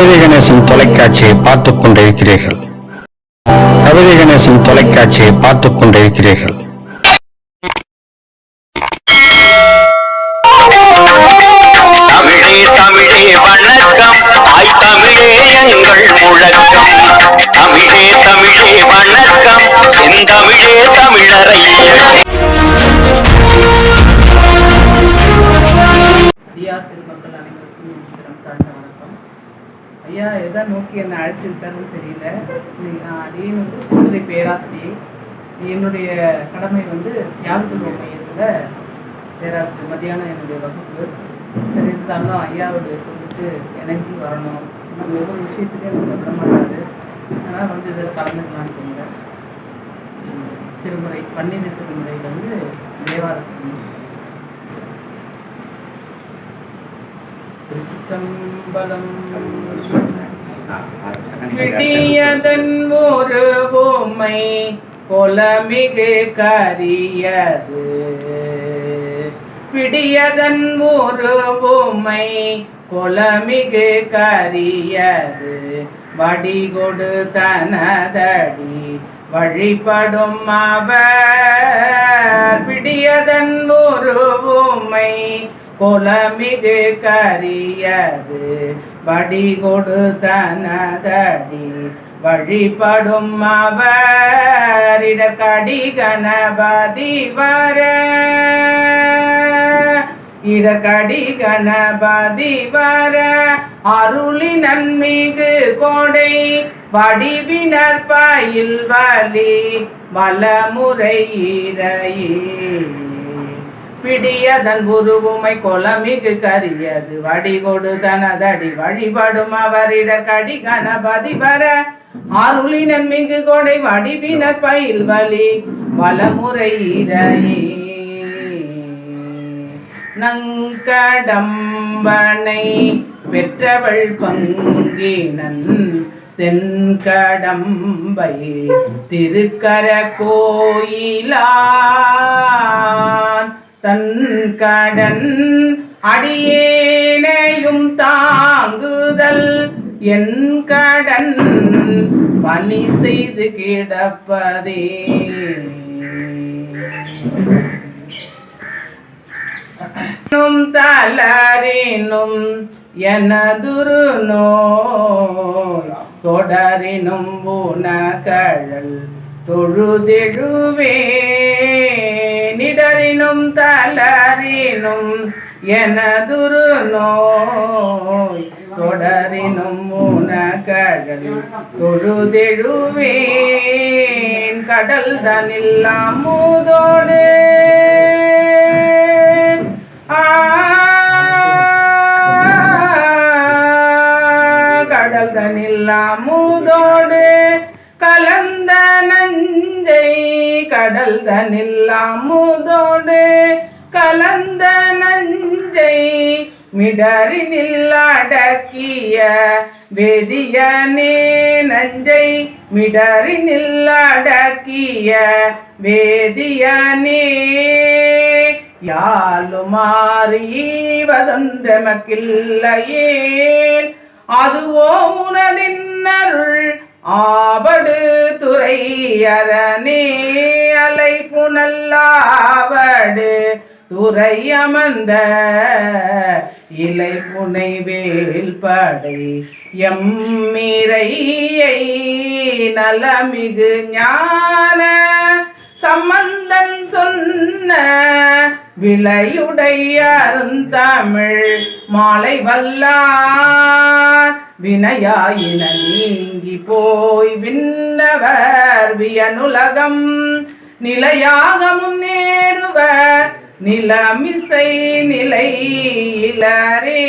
கவிதை கணேசன் தொலைக்காட்சியை பார்த்துக் கொண்டிருக்கிறீர்கள். கவிதை கணேசன் தொலைக்காட்சியை பார்த்துக் கொண்டிருக்கிறீர்கள். தமிழே தமிழே வணக்கம், தாய் தமிழே எங்கள் முழக்கம். தமிழே தமிழே வணக்கம், செந்தமிழே தமிழரை. ஐயா திருமக்கள் அனைவருக்கும் சிரம் தாழ்ந்த வணக்கம். ஐயா எதை நோக்கி என்னை அழைச்சிருக்காருன்னு தெரியல. நான் அடியேன் கூடுதல் பேராசிரியை. என்னுடைய கடமை தியாகத்துவ மையத்தில் பேராசிரியர் மத்தியானம் என்னுடைய வகுப்பு. சரி இருந்தாலும் ஐயாவுடைய சொல்லிட்டு இணைஞ்சி வரணும். நம்ம ஒவ்வொரு விஷயத்துலேயும் எனக்கு விட மாட்டாரு. அதனால் இதில் கலந்துக்கலான்னு சொன்னேன். திருமுறை பன்னிரு திருமுறையில் தேவாரத்தின் திருச்சிற்றம்பலம். விடியதன் ஒரு பொம்மை கொலமிகு கரியது. விடியதன் ஒரு பொம்மை கொலமிகு கரியது. வடிகொடு தனதடி வழிபடும் அவர். விடியதன் ஒரு பொம்மை கொலமிகு கரியது. வடிகொடு தனதடி வழிபடும் அவர். இடக்கடி கணபதி வர இடக்கடி கணபதி வர அருளி நன்மிகு கொடை வடிவினர் பயில் வலி வலமுறை இறையே. பிடியதன் உருவுமை கொலமிகு கரியது. வடிகொடு தனதடி வழிபடும் அவரிட கடி கணபதி வர அருளி நன்மிகு கொடை வடிவினர் பயில் வலி வலமுறை இறையே. நங்கடம்பனை பெற்றவள் பங்கினன் தென்கடம்பை திருக்கர கோயிலான். தன் கடன் அடியேனையும் தாங்குதல் என் கடன் பணி செய்து கிடப்பதே. தளரினும் எனதுரு நோய் தொடரினும் உனகழல் தொழுதெழுவே. நிடரினும் தளரினும் எனதுரு நோய் தொடரினும் உனகழல் தொழுதெழுவேன். கடல் தனில் அமுதோடு கடல் தனில் அமுதோடு கலந்த நஞ்சை. கடல் தனில் அமுதோடு கலந்த நஞ்சை மிடரினில் அடக்கிய வேதியனே. நஞ்சை மிடரினில் அடக்கிய வேதியனே. யாழுமாறிவதொன்றமக்கில்லையேல் அதுவோ உனதின்னருள் ஆபடு துறை அரணே. அலை புனல்லாவடு துறை அமர்ந்த இலை புனை வேல் படை எம்மிரையை. நலமிகு ஞான சம்பந்தன் சொன்ன விளையுடைய அருந்தமிழ் மாலை வல்லார். வினையாயின நீங்கி போய் விண்ணவர் வியனுலகம் நிலையாக முன்னேறுவர் நிலமிசை நிலையிலரே.